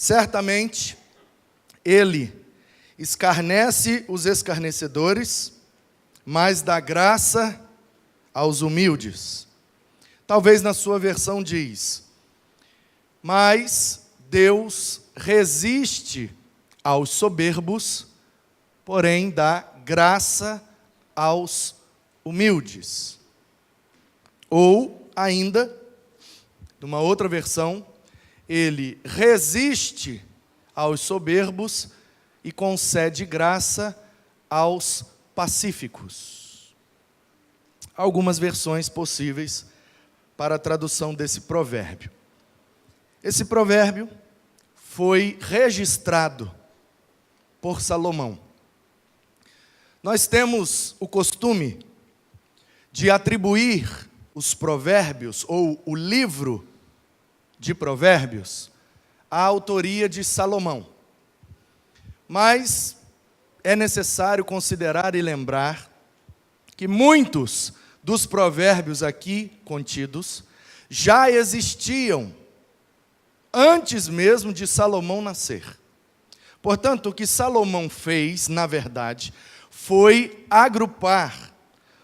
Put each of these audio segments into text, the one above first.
Certamente, ele escarnece os escarnecedores, mas dá graça aos humildes. Talvez na sua versão diz: mas Deus resiste aos soberbos, porém dá graça aos humildes. Ou ainda, numa outra versão, ele resiste aos soberbos e concede graça aos pacíficos. Algumas versões possíveis para a tradução desse provérbio. Esse provérbio foi registrado por Salomão. Nós temos o costume de atribuir os provérbios, ou o livro de provérbios, à autoria de Salomão. Mas é necessário considerar e lembrar que muitos dos provérbios aqui contidos já existiam antes mesmo de Salomão nascer. Portanto, o que Salomão fez, na verdade, foi agrupar,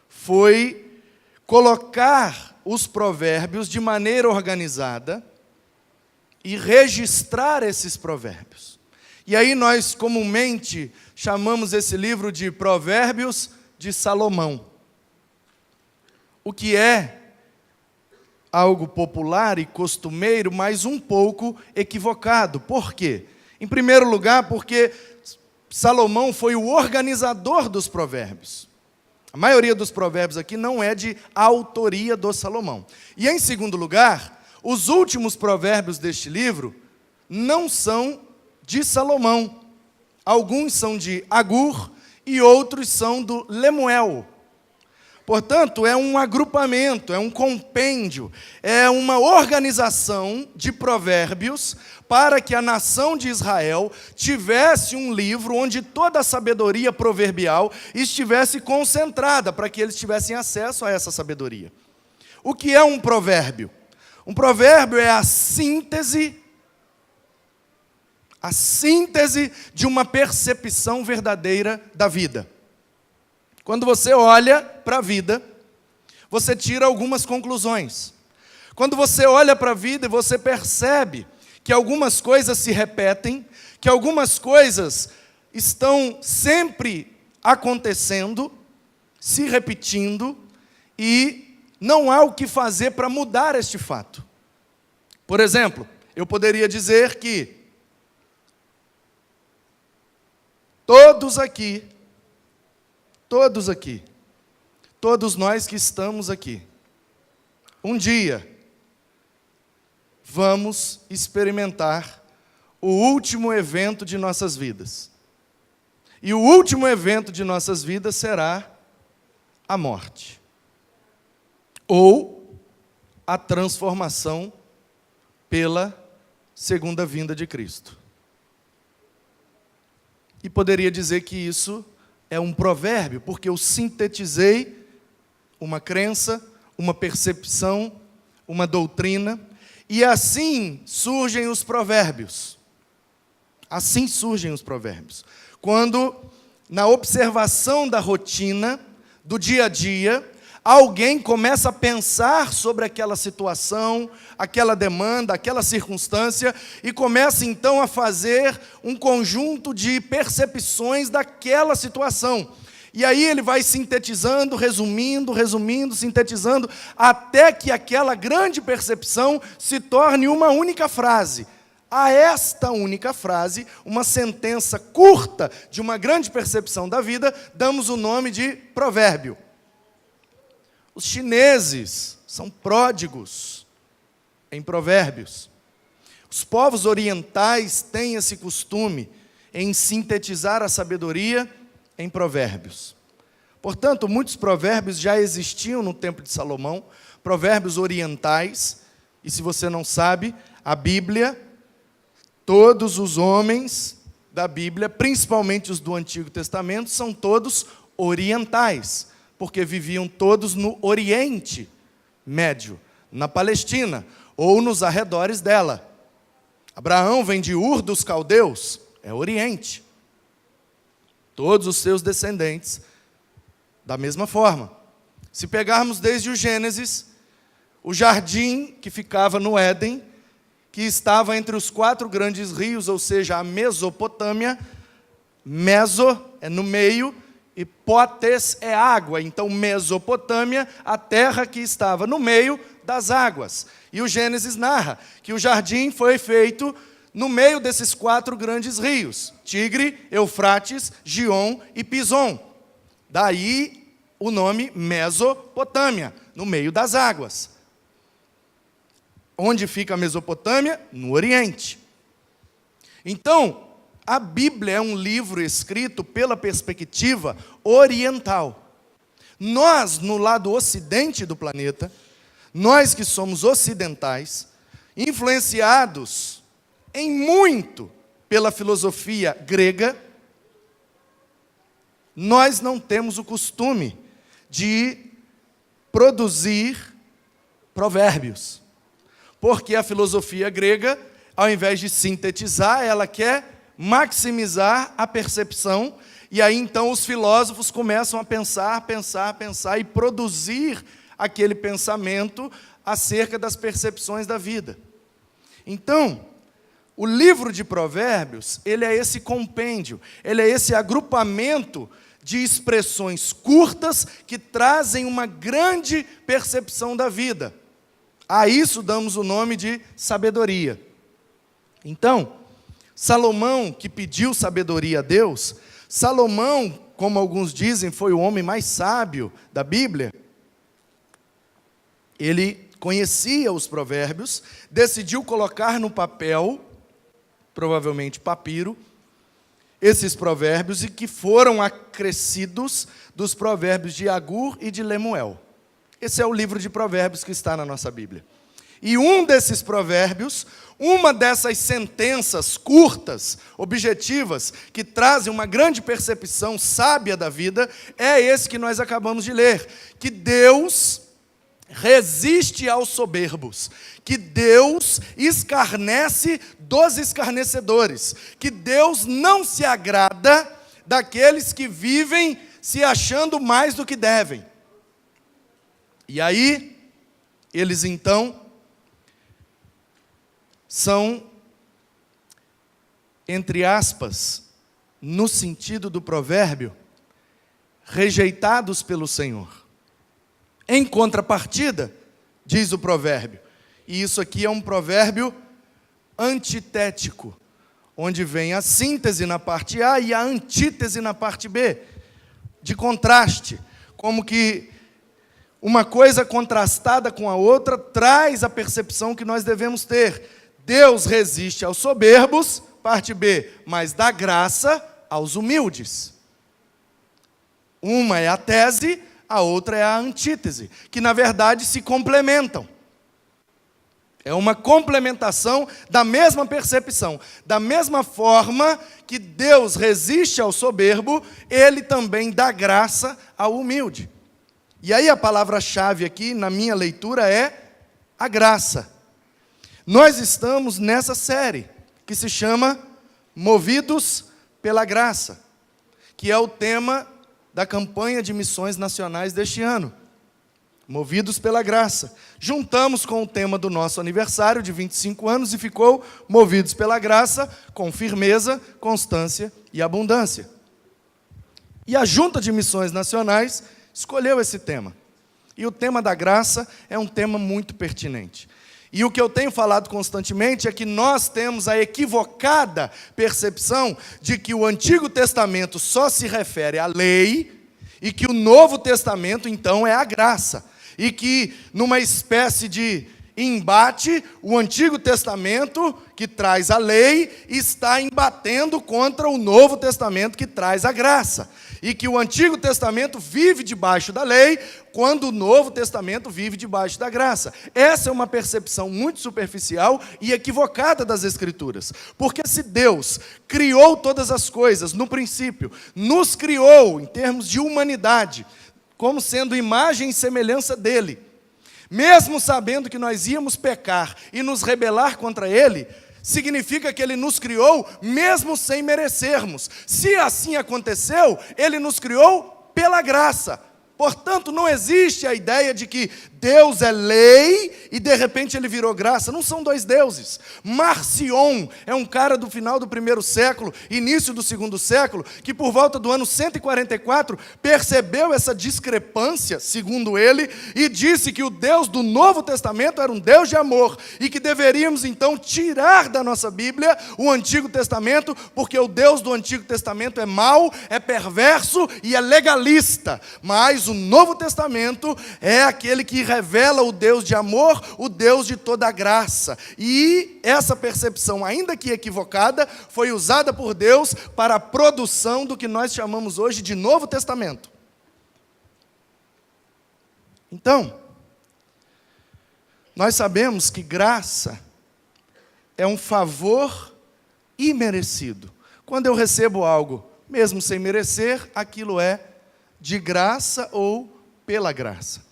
foi colocar os provérbios de maneira organizada e registrar esses provérbios. E aí nós comumente chamamos esse livro de Provérbios de Salomão. O que é algo popular e costumeiro, mas um pouco equivocado. Por quê? Em primeiro lugar, porque Salomão foi o organizador dos provérbios. A maioria dos provérbios aqui não é de autoria do Salomão. E em segundo lugar, os últimos provérbios deste livro não são de Salomão. Alguns são de Agur e outros são do Lemuel. Portanto, é um agrupamento, é um compêndio, é uma organização de provérbios para que a nação de Israel tivesse um livro onde toda a sabedoria proverbial estivesse concentrada, para que eles tivessem acesso a essa sabedoria. O que é um provérbio? Um provérbio é a síntese de uma percepção verdadeira da vida. Quando você olha para a vida, você tira algumas conclusões. Quando você olha para a vida e você percebe que algumas coisas se repetem, que algumas coisas estão sempre acontecendo, se repetindo, e não há o que fazer para mudar este fato. Por exemplo, eu poderia dizer que todos nós que estamos aqui, um dia vamos experimentar o último evento de nossas vidas. E o último evento de nossas vidas será a morte. Ou a transformação pela segunda vinda de Cristo. E poderia dizer que isso é um provérbio, porque eu sintetizei uma crença, uma percepção, uma doutrina, e assim surgem os provérbios. Assim surgem os provérbios. Quando, na observação da rotina, do dia a dia, alguém começa a pensar sobre aquela situação, aquela demanda, aquela circunstância, e começa então a fazer um conjunto de percepções daquela situação. E aí ele vai sintetizando, resumindo, sintetizando, até que aquela grande percepção se torne uma única frase. A esta única frase, uma sentença curta de uma grande percepção da vida, damos o nome de provérbio. Os chineses são pródigos em provérbios. Os povos orientais têm esse costume em sintetizar a sabedoria em provérbios. Portanto, muitos provérbios já existiam no tempo de Salomão, provérbios orientais, e se você não sabe, a Bíblia, todos os homens da Bíblia, principalmente os do Antigo Testamento, são todos orientais, porque viviam todos no Oriente Médio, na Palestina, ou nos arredores dela. Abraão vem de Ur dos Caldeus, é Oriente. Todos os seus descendentes, da mesma forma. Se pegarmos desde o Gênesis, o jardim que ficava no Éden, que estava entre os 4 grandes rios, ou seja, a Mesopotâmia, meso é no meio, e potes é água. Então, Mesopotâmia, a terra que estava no meio das águas. E o Gênesis narra que o jardim foi feito no meio desses 4 grandes rios: Tigre, Eufrates, Gion e Pison. Daí o nome Mesopotâmia, no meio das águas. Onde fica a Mesopotâmia? No Oriente. Então, a Bíblia é um livro escrito pela perspectiva oriental. Nós, no lado ocidente do planeta, nós que somos ocidentais, influenciados em muito pela filosofia grega, nós não temos o costume de produzir provérbios. Porque a filosofia grega, ao invés de sintetizar, ela quer maximizar a percepção, e aí então os filósofos começam a pensar e produzir aquele pensamento acerca das percepções da vida. Então, o livro de Provérbios, ele é esse compêndio, ele é esse agrupamento de expressões curtas que trazem uma grande percepção da vida. A isso damos o nome de sabedoria. Então, Salomão, que pediu sabedoria a Deus, Salomão, como alguns dizem, foi o homem mais sábio da Bíblia. Ele conhecia os provérbios, decidiu colocar no papel, provavelmente papiro, esses provérbios, e que foram acrescidos dos provérbios de Agur e de Lemuel. Esse é o livro de provérbios que está na nossa Bíblia. E um desses provérbios, uma dessas sentenças curtas, objetivas, que trazem uma grande percepção sábia da vida, é esse que nós acabamos de ler, que Deus resiste aos soberbos, que Deus escarnece dos escarnecedores, que Deus não se agrada daqueles que vivem se achando mais do que devem. E aí, eles então são, entre aspas, no sentido do provérbio, rejeitados pelo Senhor. Em contrapartida, diz o provérbio, e isso aqui é um provérbio antitético, onde vem a síntese na parte A e a antítese na parte B, de contraste, como que uma coisa contrastada com a outra traz a percepção que nós devemos ter. Deus resiste aos soberbos, parte B, mas dá graça aos humildes. Uma é a tese, a outra é a antítese, que na verdade se complementam. É uma complementação da mesma percepção. Da mesma forma que Deus resiste ao soberbo, Ele também dá graça ao humilde. E aí a palavra-chave aqui, na minha leitura, é a graça. Nós estamos nessa série, que se chama Movidos pela Graça, que é o tema da campanha de missões nacionais deste ano. Movidos pela Graça. Juntamos com o tema do nosso aniversário de 25 anos e ficou Movidos pela Graça, com firmeza, constância e abundância. E a Junta de Missões Nacionais escolheu esse tema. E o tema da graça é um tema muito pertinente. E o que eu tenho falado constantemente é que nós temos a equivocada percepção de que o Antigo Testamento só se refere à lei e que o Novo Testamento, então, é a graça. E que, numa espécie de embate, o Antigo Testamento, que traz a lei, está embatendo contra o Novo Testamento, que traz a graça. E que o Antigo Testamento vive debaixo da lei, quando o Novo Testamento vive debaixo da graça. Essa é uma percepção muito superficial e equivocada das Escrituras. Porque se Deus criou todas as coisas no princípio, nos criou em termos de humanidade, como sendo imagem e semelhança dele, mesmo sabendo que nós íamos pecar e nos rebelar contra ele, significa que Ele nos criou mesmo sem merecermos. Se assim aconteceu, Ele nos criou pela graça. Portanto, não existe a ideia de que Deus é lei e de repente Ele virou graça. Não são dois deuses. Marcion é um cara do final do primeiro século, início do segundo século, que por volta do ano 144 percebeu essa discrepância, segundo ele, e disse que o Deus do Novo Testamento era um Deus de amor e que deveríamos então tirar da nossa Bíblia o Antigo Testamento, porque o Deus do Antigo Testamento é mau, é perverso e é legalista. Mas o Novo Testamento é aquele que revela o Deus de amor, o Deus de toda a graça. E essa percepção, ainda que equivocada, foi usada por Deus para a produção do que nós chamamos hoje de Novo Testamento. Então, nós sabemos que graça é um favor imerecido. Quando eu recebo algo, mesmo sem merecer, aquilo é de graça ou pela graça.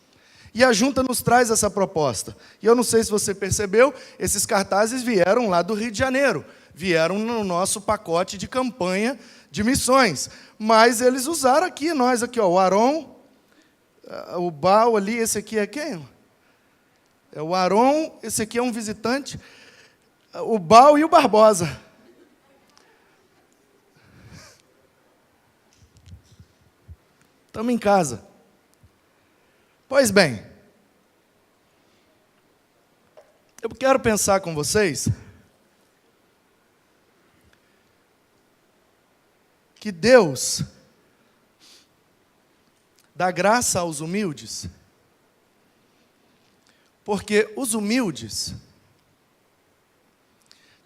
E a junta nos traz essa proposta. E eu não sei se você percebeu, esses cartazes vieram lá do Rio de Janeiro. Vieram no nosso pacote de campanha de missões. Mas eles usaram aqui, nós aqui, ó, o Aron, o Baal ali, esse aqui é quem? É o Aron, esse aqui é um visitante, o Baal e o Barbosa. Estamos em casa. Pois bem, eu quero pensar com vocês que Deus dá graça aos humildes, porque os humildes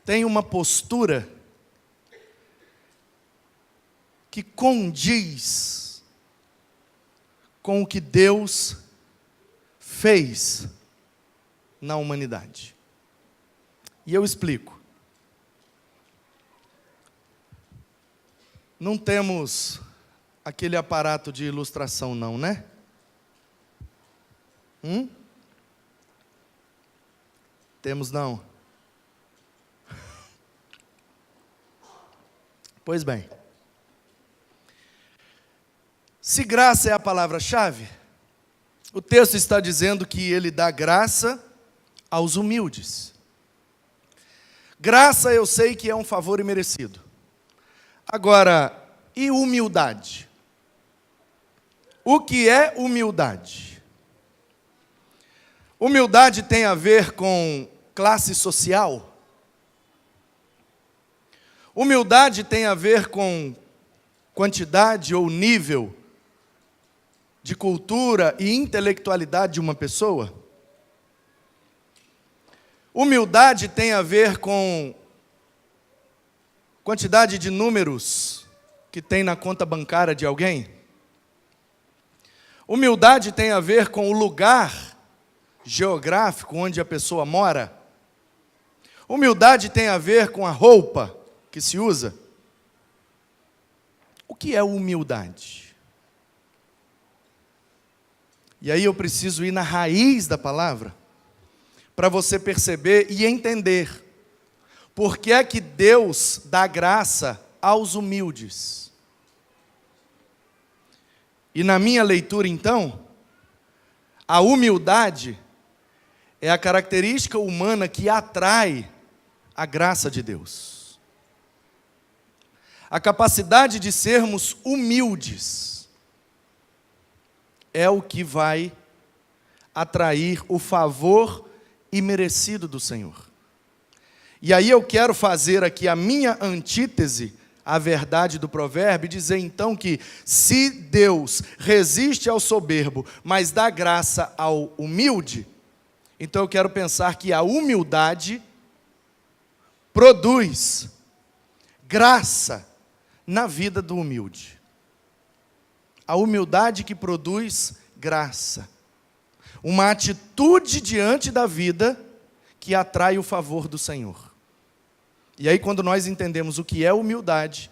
têm uma postura que condiz com o que Deus fez na humanidade. E eu explico. Não temos aquele aparato de ilustração não, né? Temos não. Pois bem. Se graça é a palavra-chave, o texto está dizendo que Ele dá graça aos humildes. Graça eu sei que é um favor imerecido. Agora, e humildade? O que é humildade? Humildade tem a ver com classe social? Humildade tem a ver com quantidade ou nível de cultura e intelectualidade de uma pessoa? Humildade tem a ver com quantidade de números que tem na conta bancária de alguém? Humildade tem a ver com o lugar geográfico onde a pessoa mora? Humildade tem a ver com a roupa que se usa? O que é humildade? E aí eu preciso ir na raiz da palavra, para você perceber e entender por que é que Deus dá graça aos humildes. E na minha leitura, então, a humildade é a característica humana que atrai a graça de Deus. A capacidade de sermos humildes é o que vai atrair o favor imerecido do Senhor. E aí eu quero fazer aqui a minha antítese à verdade do provérbio e dizer então que se Deus resiste ao soberbo, mas dá graça ao humilde, então eu quero pensar que a humildade produz graça na vida do humilde. A humildade que produz graça. Uma atitude diante da vida que atrai o favor do Senhor. E aí, quando nós entendemos o que é humildade,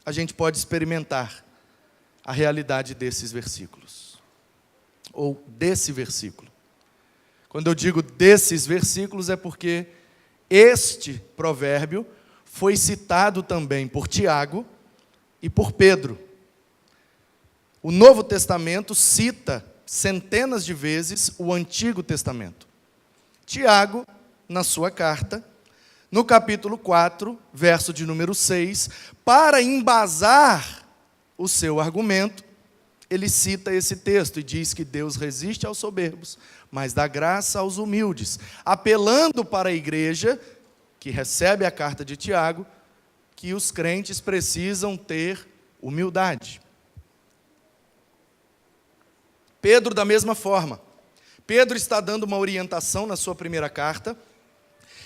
a gente pode experimentar a realidade desses versículos. Ou desse versículo. Quando eu digo desses versículos, é porque Este provérbio foi citado também por Tiago e por Pedro. O Novo Testamento cita centenas de vezes o Antigo Testamento. Tiago, na sua carta, no capítulo 4, verso de número 6, para embasar o seu argumento, ele cita esse texto e diz que Deus resiste aos soberbos, mas dá graça aos humildes, apelando para a igreja, que recebe a carta de Tiago, que os crentes precisam ter humildade. Pedro, da mesma forma. Pedro está dando uma orientação na sua primeira carta,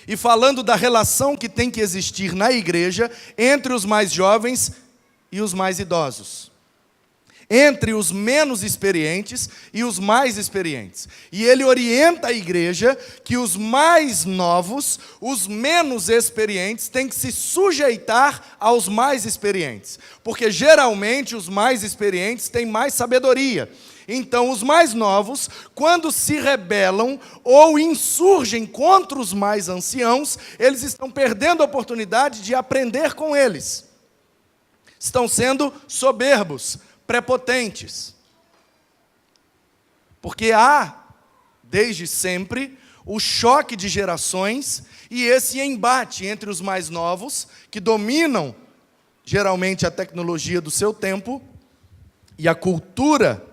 e falando da relação que tem que existir na igreja entre os mais jovens e os mais idosos, entre os menos experientes e os mais experientes. E ele orienta a igreja que os mais novos, os menos experientes, têm que se sujeitar aos mais experientes, porque geralmente os mais experientes têm mais sabedoria. Então, os mais novos, quando se rebelam ou insurgem contra os mais anciãos, eles estão perdendo a oportunidade de aprender com eles. Estão sendo soberbos, prepotentes. Porque há, desde sempre, o choque de gerações e esse embate entre os mais novos, que dominam, geralmente, a tecnologia do seu tempo e a cultura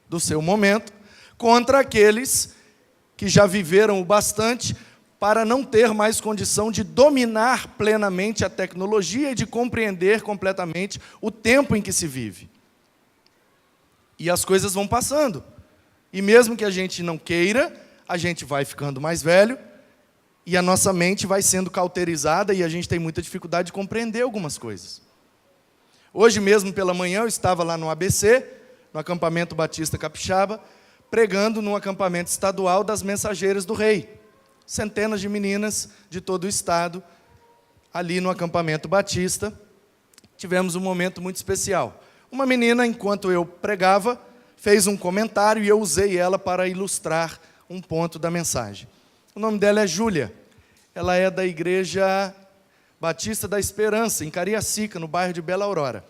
do seu momento, contra aqueles que já viveram o bastante para não ter mais condição de dominar plenamente a tecnologia e de compreender completamente o tempo em que se vive. E as coisas vão passando. E mesmo que a gente não queira, a gente vai ficando mais velho e a nossa mente vai sendo cauterizada e a gente tem muita dificuldade de compreender algumas coisas. Hoje mesmo pela manhã eu estava lá no ABC, no acampamento Batista Capixaba, pregando num acampamento estadual das Mensageiras do Rei. Centenas de meninas de todo o estado, ali no acampamento Batista, tivemos um momento muito especial. Uma menina, enquanto eu pregava, fez um comentário e eu usei ela para ilustrar um ponto da mensagem. O nome dela é Júlia. Ela é da Igreja Batista da Esperança, em Cariacica, no bairro de Bela Aurora.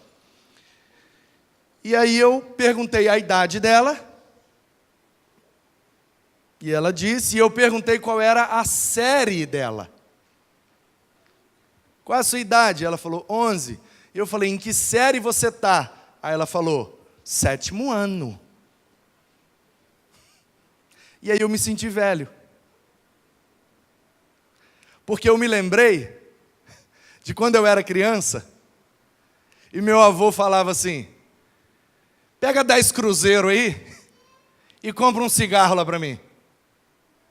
E aí eu perguntei a idade dela, e ela disse, e eu perguntei qual era a série dela. Qual a sua idade? Ela falou, 11. E eu falei, em que série você está? Aí ela falou, 7º ano. E aí eu me senti velho. Porque eu me lembrei de quando eu era criança, e meu avô falava assim, pega 10 cruzeiros aí e compra um cigarro lá para mim.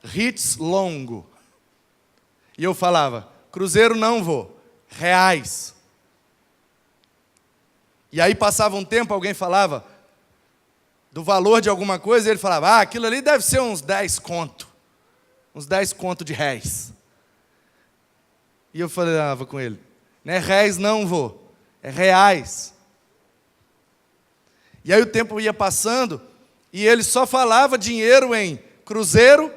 Ritz Longo. E eu falava, cruzeiro não vou, reais. E aí passava um tempo, alguém falava do valor de alguma coisa, e ele falava, aquilo ali deve ser uns 10 conto. Uns 10 conto de réis. E eu falava com ele, não é réis não, vô, é reais. E aí o tempo ia passando, e ele só falava dinheiro em cruzeiro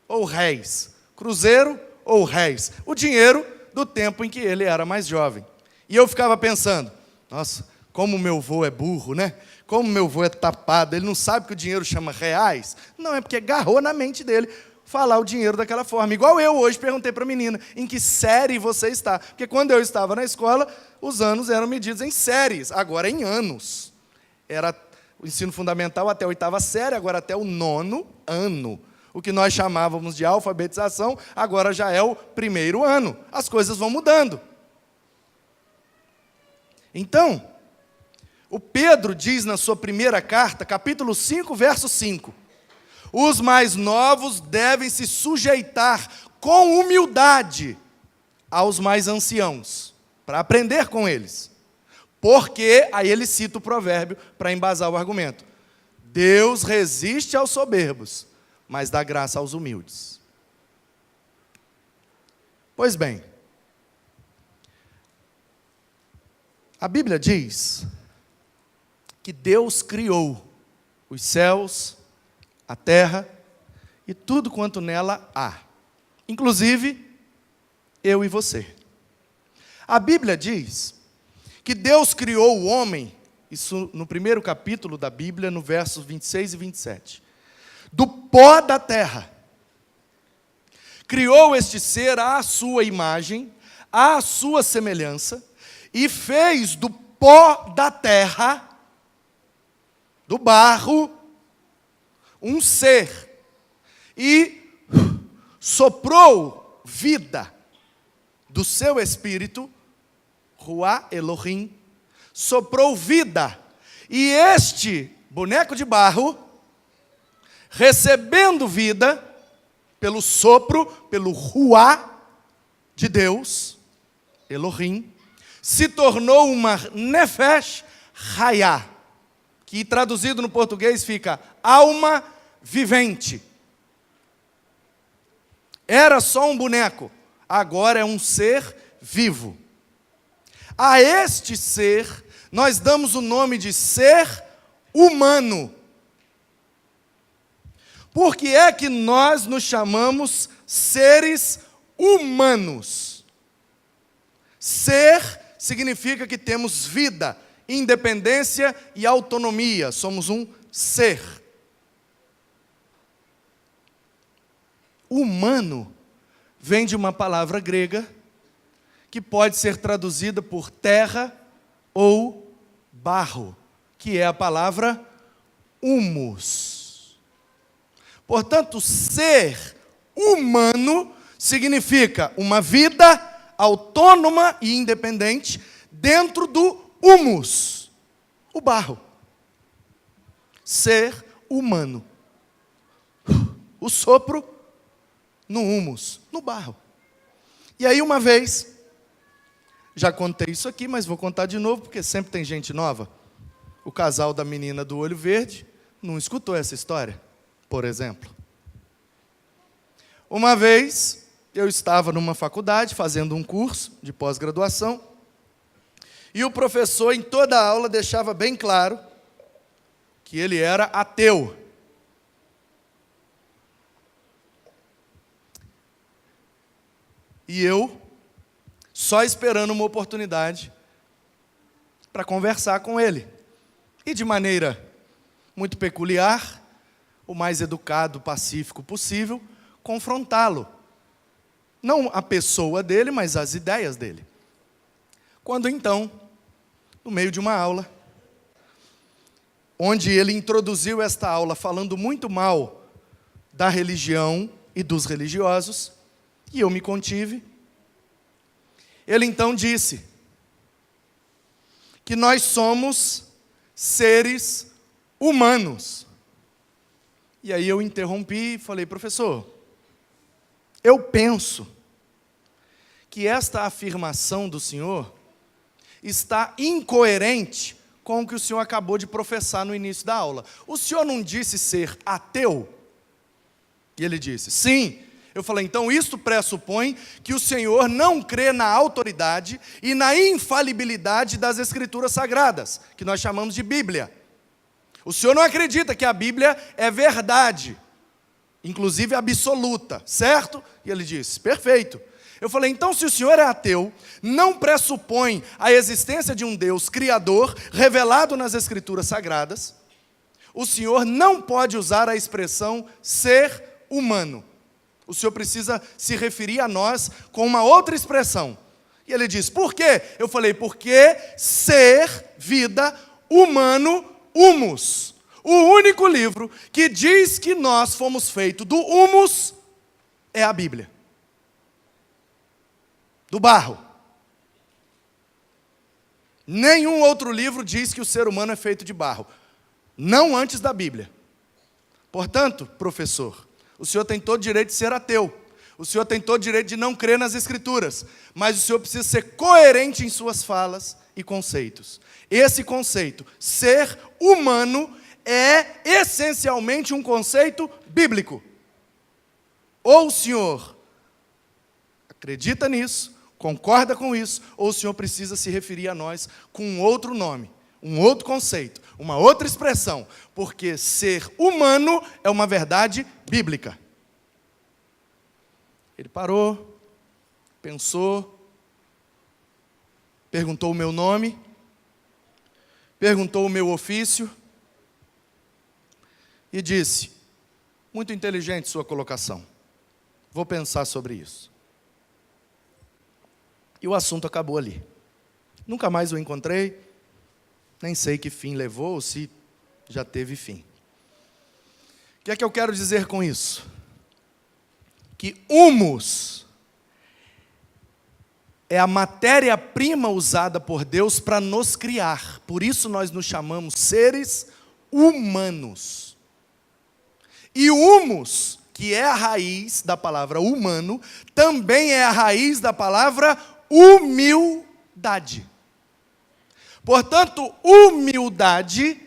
ou réis. Cruzeiro ou réis. O dinheiro do tempo em que ele era mais jovem. E eu ficava pensando, nossa, como meu vô é burro, né? Como meu vô é tapado, ele não sabe que o dinheiro chama reais? Não, é porque agarrou na mente dele falar o dinheiro daquela forma. Igual eu hoje perguntei para a menina, em que série você está? Porque quando eu estava na escola, os anos eram medidos em séries, agora em anos. Era o ensino fundamental até a 8ª série, agora até o 9º ano. O que nós chamávamos de alfabetização, agora já é o 1º ano. As coisas vão mudando. Então, o Pedro diz na sua primeira carta, capítulo 5, verso 5, os mais novos devem se sujeitar com humildade aos mais anciãos, para aprender com eles. Porque, aí ele cita o provérbio para embasar o argumento. Deus resiste aos soberbos, mas dá graça aos humildes. Pois bem, a Bíblia diz que Deus criou os céus, a terra e tudo quanto nela há. Inclusive, eu e você. A Bíblia diz que Deus criou o homem, isso no primeiro capítulo da Bíblia, no versos 26 e 27, do pó da terra. Criou este ser à sua imagem, à sua semelhança, e fez do pó da terra, do barro, um ser, e soprou vida do seu espírito, Ruá Elohim, soprou vida, e este boneco de barro, recebendo vida, pelo sopro, pelo Ruá de Deus, Elohim, se tornou uma Nefesh Hayá, que traduzido no português fica alma vivente. Era só um boneco, agora é um ser vivo. A este ser, nós damos o nome de ser humano. Por que é que nós nos chamamos seres humanos? Ser significa que temos vida, independência e autonomia. Somos um ser. Humano vem de uma palavra grega que pode ser traduzida por terra ou barro, que é a palavra humus. Portanto, ser humano significa uma vida autônoma e independente dentro do humus, o barro. Ser humano. O sopro no humus, no barro. E aí uma vez, já contei isso aqui, mas vou contar de novo, porque sempre tem gente nova. O casal da menina do olho verde não escutou essa história, por exemplo. Uma vez, eu estava numa faculdade, fazendo um curso de pós-graduação, e o professor, em toda a aula, deixava bem claro que ele era ateu. E eu, só esperando uma oportunidade para conversar com ele. E de maneira muito peculiar, o mais educado, pacífico possível, confrontá-lo. Não a pessoa dele, mas as ideias dele. Quando então, no meio de uma aula, onde ele introduziu esta aula falando muito mal da religião e dos religiosos, e eu me contive, ele então disse que nós somos seres humanos. E aí eu interrompi e falei: professor, eu penso que esta afirmação do senhor está incoerente com o que o senhor acabou de professar no início da aula. O senhor não disse ser ateu? E ele disse: sim. Eu falei: então isto pressupõe que o senhor não crê na autoridade e na infalibilidade das Escrituras Sagradas, que nós chamamos de Bíblia. O senhor não acredita que a Bíblia é verdade, inclusive absoluta, certo? E ele disse: perfeito. Eu falei: então se o senhor é ateu, não pressupõe a existência de um Deus criador, revelado nas Escrituras Sagradas, o senhor não pode usar a expressão ser humano. O senhor precisa se referir a nós com uma outra expressão. E ele disse: por quê? Eu falei: porque ser, vida, humano, humus. O único livro que diz que nós fomos feitos do humus é a Bíblia. Do barro. Nenhum outro livro diz que o ser humano é feito de barro. Não antes da Bíblia. Portanto, professor, o senhor tem todo o direito de ser ateu. O senhor tem todo o direito de não crer nas Escrituras. Mas o senhor precisa ser coerente em suas falas e conceitos. Esse conceito, ser humano, é essencialmente um conceito bíblico. Ou o senhor acredita nisso, concorda com isso, ou o senhor precisa se referir a nós com um outro nome, um outro conceito, uma outra expressão, porque ser humano é uma verdade bíblica. Ele parou, pensou, perguntou o meu nome, perguntou o meu ofício e disse: muito inteligente sua colocação, vou pensar sobre isso. E o assunto acabou ali. Nunca mais o encontrei, nem sei que fim levou, ou se já teve fim. O que é que eu quero dizer com isso? Que humus é a matéria-prima usada por Deus para nos criar. Por isso nós nos chamamos seres humanos. E o humus, que é a raiz da palavra humano, também é a raiz da palavra humildade. Portanto, humildade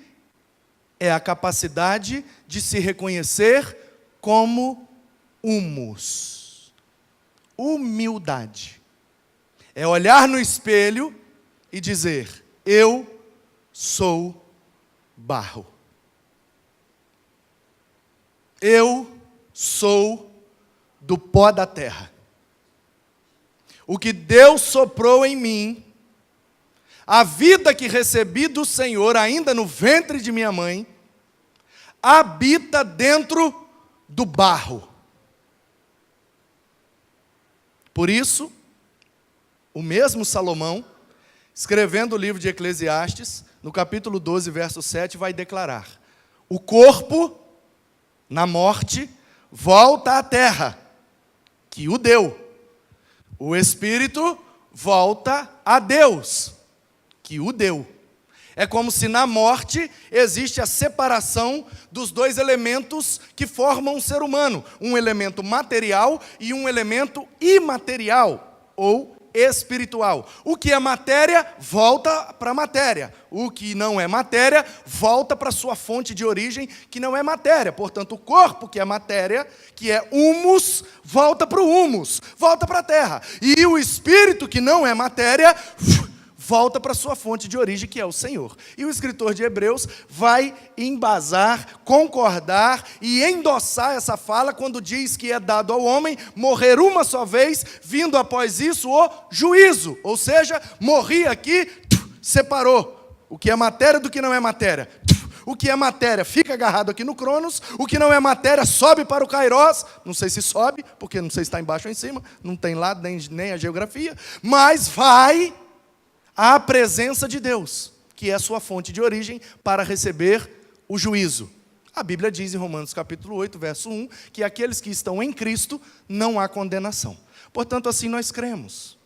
é a capacidade de se reconhecer como humus. Humildade é olhar no espelho e dizer: eu sou barro. Eu sou do pó da terra. O que Deus soprou em mim, a vida que recebi do Senhor ainda no ventre de minha mãe, habita dentro do barro. Por isso, o mesmo Salomão, escrevendo o livro de Eclesiastes, no capítulo 12, verso 7, vai declarar: o corpo, na morte, volta à terra, que o deu. O espírito volta a Deus, que o deu. É como se na morte existe a separação dos dois elementos que formam um ser humano. Um elemento material e um elemento imaterial, ou espiritual. O que é matéria, volta para a matéria. O que não é matéria, volta para a sua fonte de origem, que não é matéria. Portanto, o corpo, que é matéria, que é humus, volta para o humus, volta para a terra. E o espírito, que não é matéria, volta para a sua fonte de origem, que é o Senhor. E o escritor de Hebreus vai embasar, concordar e endossar essa fala quando diz que é dado ao homem morrer uma só vez, vindo após isso o juízo. Ou seja, morri aqui, separou o que é matéria do que não é matéria. O que é matéria fica agarrado aqui no Cronos, o que não é matéria sobe para o Kairos, não sei se sobe, porque não sei se está embaixo ou em cima, não tem lado nem a geografia, mas vai à presença de Deus, que é a sua fonte de origem, para receber o juízo. A Bíblia diz em Romanos capítulo 8, verso 1, que aqueles que estão em Cristo não há condenação. Portanto, assim nós cremos.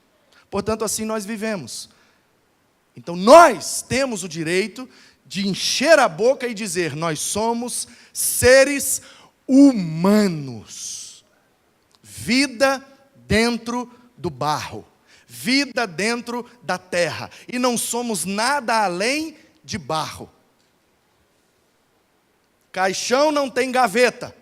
Portanto, assim nós vivemos. Então, nós temos o direito de encher a boca e dizer: nós somos seres humanos. Vida dentro do barro. Vida dentro da terra, e não somos nada além de barro. Caixão não tem gaveta.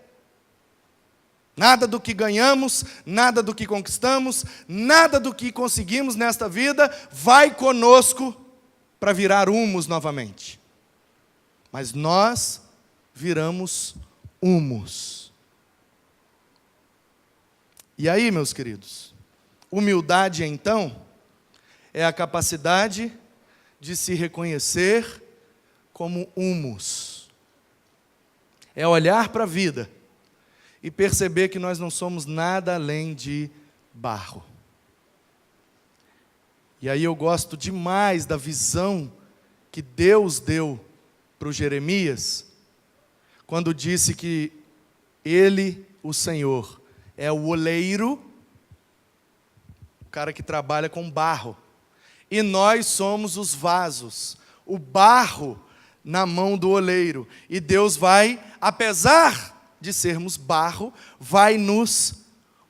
Nada do que ganhamos, nada do que conquistamos, nada do que conseguimos nesta vida vai conosco para virar humus novamente. Mas nós viramos humus. E aí, meus queridos? Humildade, então, é a capacidade de se reconhecer como humus. É olhar para a vida e perceber que nós não somos nada além de barro. E aí eu gosto demais da visão que Deus deu para o Jeremias, quando disse que Ele, o Senhor, é o oleiro, cara que trabalha com barro, e nós somos os vasos, o barro na mão do oleiro, e Deus vai, apesar de sermos barro, vai nos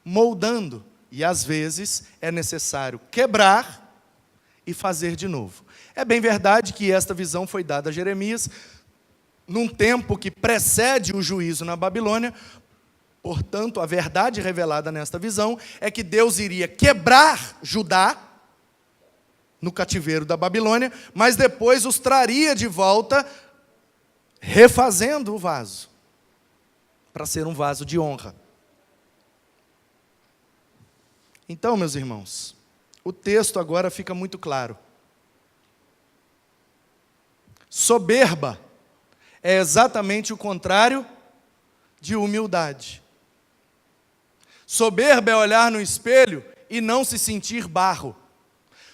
moldando, e às vezes é necessário quebrar e fazer de novo. É bem verdade que esta visão foi dada a Jeremias num tempo que precede o juízo na Babilônia. Portanto, a verdade revelada nesta visão é que Deus iria quebrar Judá no cativeiro da Babilônia, mas depois os traria de volta, refazendo o vaso, para ser um vaso de honra. Então, meus irmãos, o texto agora fica muito claro. Soberba é exatamente o contrário de humildade. Soberba é olhar no espelho e não se sentir barro.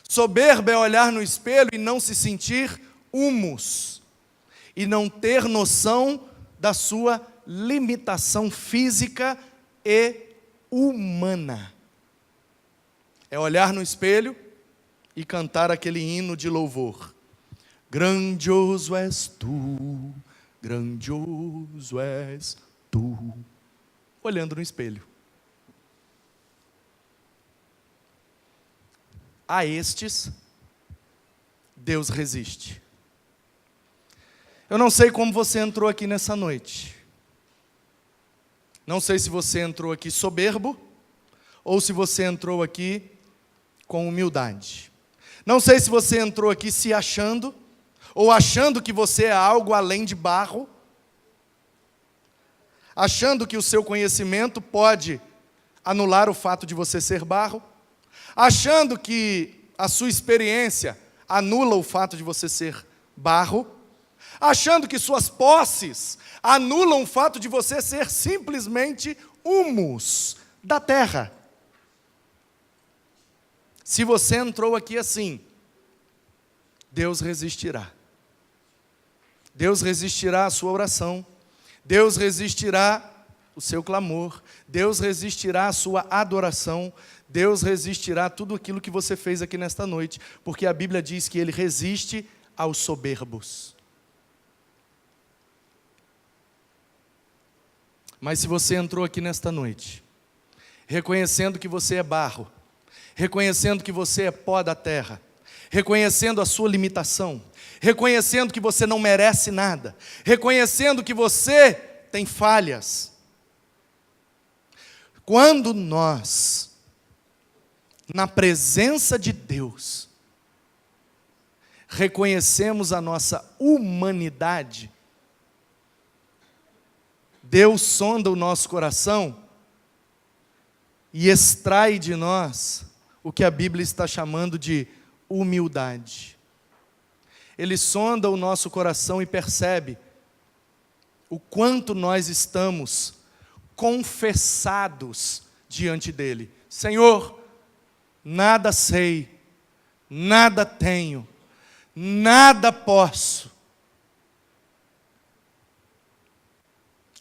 Soberba é olhar no espelho e não se sentir humus. E não ter noção da sua limitação física e humana. É olhar no espelho e cantar aquele hino de louvor. Grandioso és tu, grandioso és tu. Olhando no espelho. A estes, Deus resiste. Eu não sei como você entrou aqui nessa noite. Não sei se você entrou aqui soberbo, ou se você entrou aqui com humildade. Não sei se você entrou aqui se achando, ou achando que você é algo além de barro, achando que o seu conhecimento pode anular o fato de você ser barro, achando que a sua experiência anula o fato de você ser barro, achando que suas posses anulam o fato de você ser simplesmente humus da terra. Se você entrou aqui assim, Deus resistirá. Deus resistirá à sua oração. Deus resistirá o seu clamor. Deus resistirá a sua adoração. Deus resistirá tudo aquilo que você fez aqui nesta noite, porque a Bíblia diz que Ele resiste aos soberbos. Mas se você entrou aqui nesta noite, reconhecendo que você é barro, reconhecendo que você é pó da terra, reconhecendo a sua limitação, reconhecendo que você não merece nada, reconhecendo que você tem falhas. Quando nós, na presença de Deus, reconhecemos a nossa humanidade, Deus sonda o nosso coração e extrai de nós o que a Bíblia está chamando de humildade. Ele sonda o nosso coração e percebe o quanto nós estamos confessados diante dele. Senhor, nada sei, nada tenho, nada posso.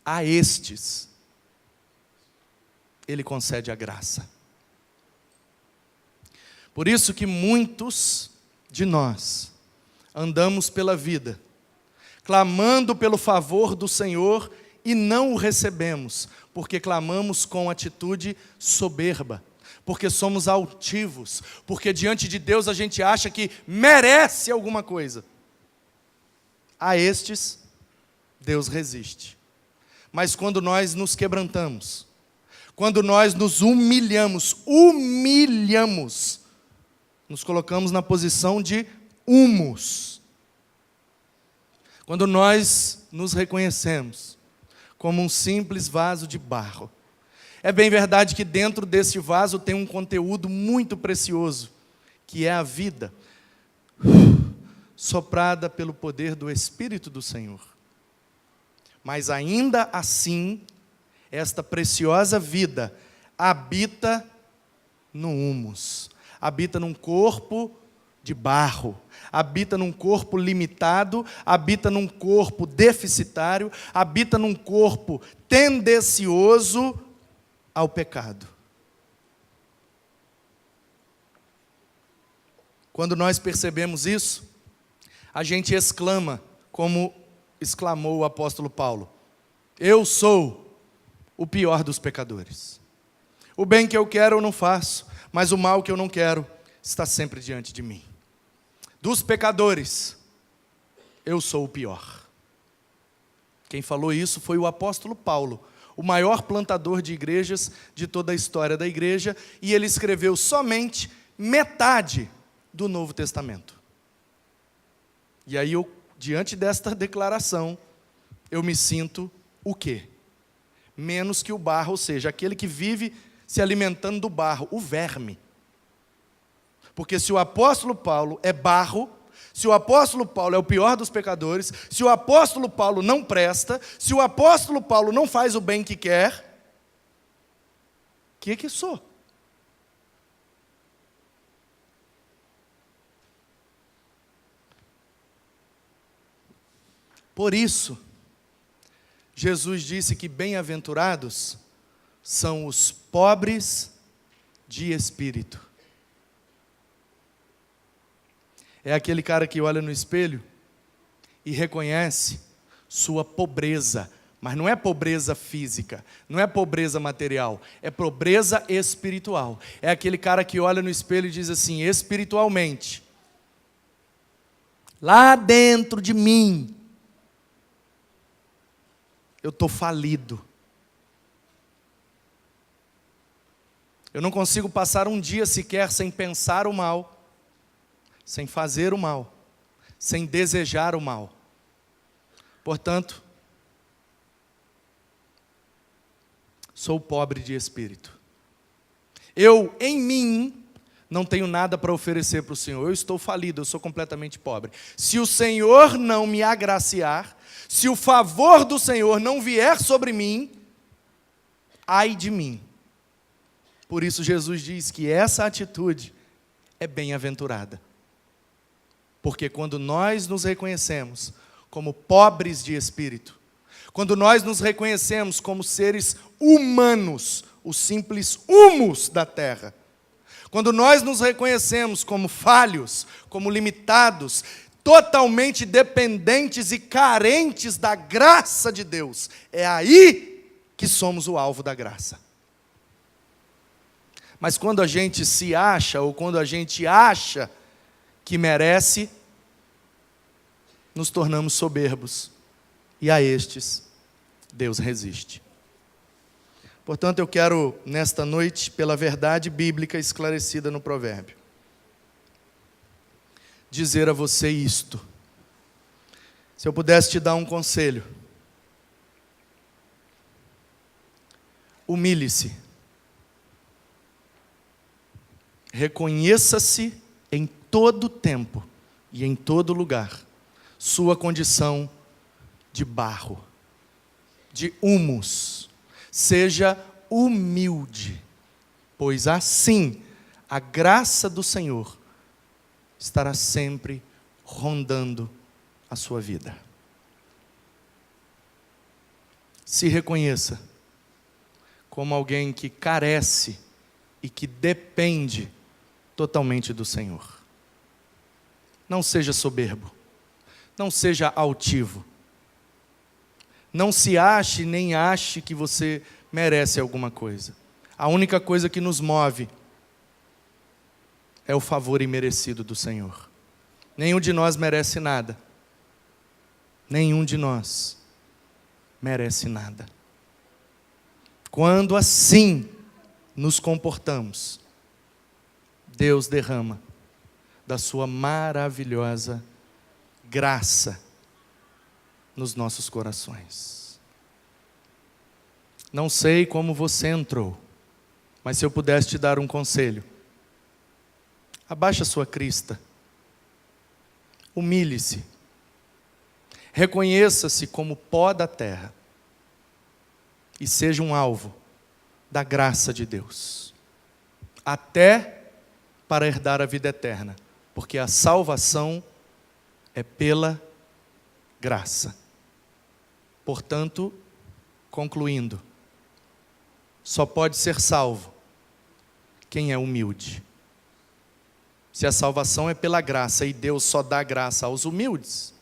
A estes, Ele concede a graça. Por isso que muitos de nós andamos pela vida, clamando pelo favor do Senhor e não o recebemos, porque clamamos com atitude soberba, porque somos altivos, porque diante de Deus a gente acha que merece alguma coisa. A estes, Deus resiste. Mas quando nós nos quebrantamos, quando nós nos humilhamos, nos colocamos na posição de humus. Quando nós nos reconhecemos como um simples vaso de barro. É bem verdade que dentro desse vaso tem um conteúdo muito precioso, que é a vida, soprada pelo poder do Espírito do Senhor. Mas ainda assim, esta preciosa vida habita no humus, habita num corpo de barro, habita num corpo limitado, habita num corpo deficitário, habita num corpo tendencioso ao pecado. Quando nós percebemos isso, a gente exclama, como exclamou o apóstolo Paulo: eu sou o pior dos pecadores. O bem que eu quero eu não faço, mas o mal que eu não quero está sempre diante de mim. Dos pecadores, eu sou o pior. Quem falou isso foi o apóstolo Paulo, o maior plantador de igrejas de toda a história da igreja, e ele escreveu somente metade do Novo Testamento. E aí diante desta declaração, eu me sinto o quê? Menos que o barro, ou seja, aquele que vive se alimentando do barro, o verme. Porque se o apóstolo Paulo é barro, se o apóstolo Paulo é o pior dos pecadores, se o apóstolo Paulo não presta, se o apóstolo Paulo não faz o bem que quer, que sou? Por isso, Jesus disse que bem-aventurados são os pobres de espírito. É aquele cara que olha no espelho e reconhece sua pobreza, mas não é pobreza física, não é pobreza material, é pobreza espiritual. É aquele cara que olha no espelho e diz assim, espiritualmente, lá dentro de mim, eu estou falido. Eu não consigo passar um dia sequer sem pensar o mal, sem fazer o mal, sem desejar o mal. Portanto, sou pobre de espírito. Eu, em mim, não tenho nada para oferecer para o Senhor. Eu estou falido, eu sou completamente pobre. Se o Senhor não me agraciar, se o favor do Senhor não vier sobre mim, ai de mim. Por isso Jesus diz que essa atitude é bem-aventurada. Porque quando nós nos reconhecemos como pobres de espírito, quando nós nos reconhecemos como seres humanos, os simples humus da terra, quando nós nos reconhecemos como falhos, como limitados, totalmente dependentes e carentes da graça de Deus, é aí que somos o alvo da graça. Mas quando a gente se acha, ou quando a gente acha que merece, nos tornamos soberbos. E a estes, Deus resiste. Portanto, eu quero, nesta noite, pela verdade bíblica esclarecida no provérbio, dizer a você isto. Se eu pudesse te dar um conselho, humilhe-se. Reconheça-se em todo tempo e em todo lugar sua condição de barro, de humus. Seja humilde, pois assim a graça do Senhor estará sempre rondando a sua vida. Se reconheça como alguém que carece e que depende totalmente do Senhor. Não seja soberbo, não seja altivo, não se ache nem ache que você merece alguma coisa. A única coisa que nos move é o favor imerecido do Senhor. Nenhum de nós merece nada. Nenhum de nós merece nada. Quando assim nos comportamos, Deus derrama da sua maravilhosa graça nos nossos corações. Não sei como você entrou, mas se eu pudesse te dar um conselho, abaixe a sua crista, humilhe-se, reconheça-se como pó da terra e seja um alvo da graça de Deus, até para herdar a vida eterna, porque a salvação é pela graça. Portanto, concluindo, só pode ser salvo quem é humilde. Se a salvação é pela graça e Deus só dá graça aos humildes,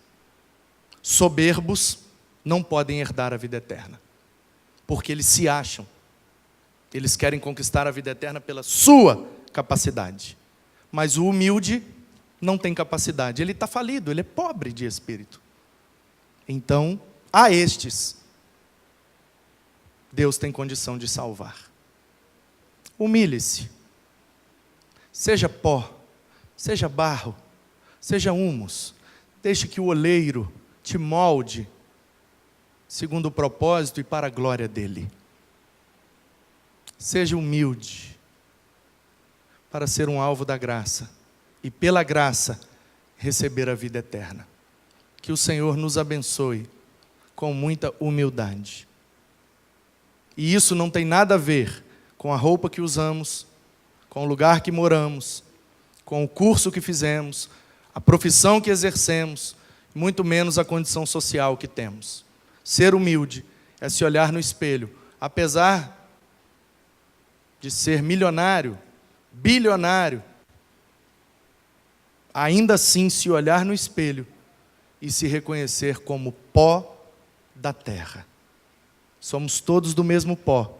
soberbos não podem herdar a vida eterna, porque eles se acham, eles querem conquistar a vida eterna pela sua capacidade, mas o humilde não tem capacidade, ele está falido, ele é pobre de espírito. Então, a estes, Deus tem condição de salvar. Humilhe-se, seja pó, seja barro, seja humus, deixe que o oleiro te molde segundo o propósito e para a glória dele. Seja humilde para ser um alvo da graça e pela graça receber a vida eterna. Que o Senhor nos abençoe com muita humildade. E isso não tem nada a ver com a roupa que usamos, com o lugar que moramos, com o curso que fizemos, a profissão que exercemos, muito menos a condição social que temos. Ser humilde é se olhar no espelho, apesar de ser milionário, bilionário, ainda assim se olhar no espelho e se reconhecer como pó da terra. Somos todos do mesmo pó,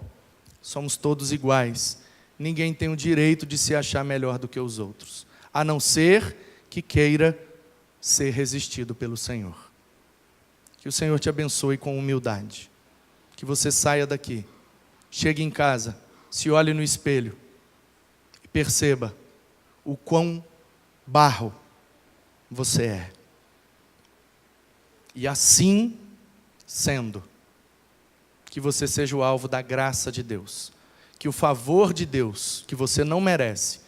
somos todos iguais. Ninguém tem o direito de se achar melhor do que os outros, a não ser que queira ser resistido pelo Senhor. Que o Senhor te abençoe com humildade. Que você saia daqui, chegue em casa, se olhe no espelho e perceba o quão barro você é. E assim sendo, que você seja o alvo da graça de Deus. Que o favor de Deus, que você não merece,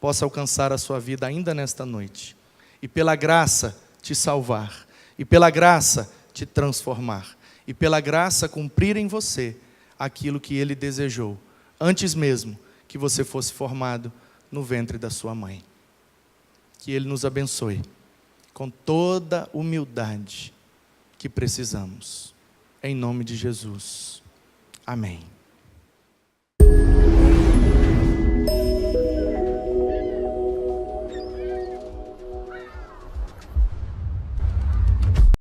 possa alcançar a sua vida ainda nesta noite. E pela graça te salvar. E pela graça te transformar. E pela graça cumprir em você aquilo que Ele desejou, antes mesmo que você fosse formado no ventre da sua mãe. Que Ele nos abençoe com toda humildade que precisamos. Em nome de Jesus. Amém.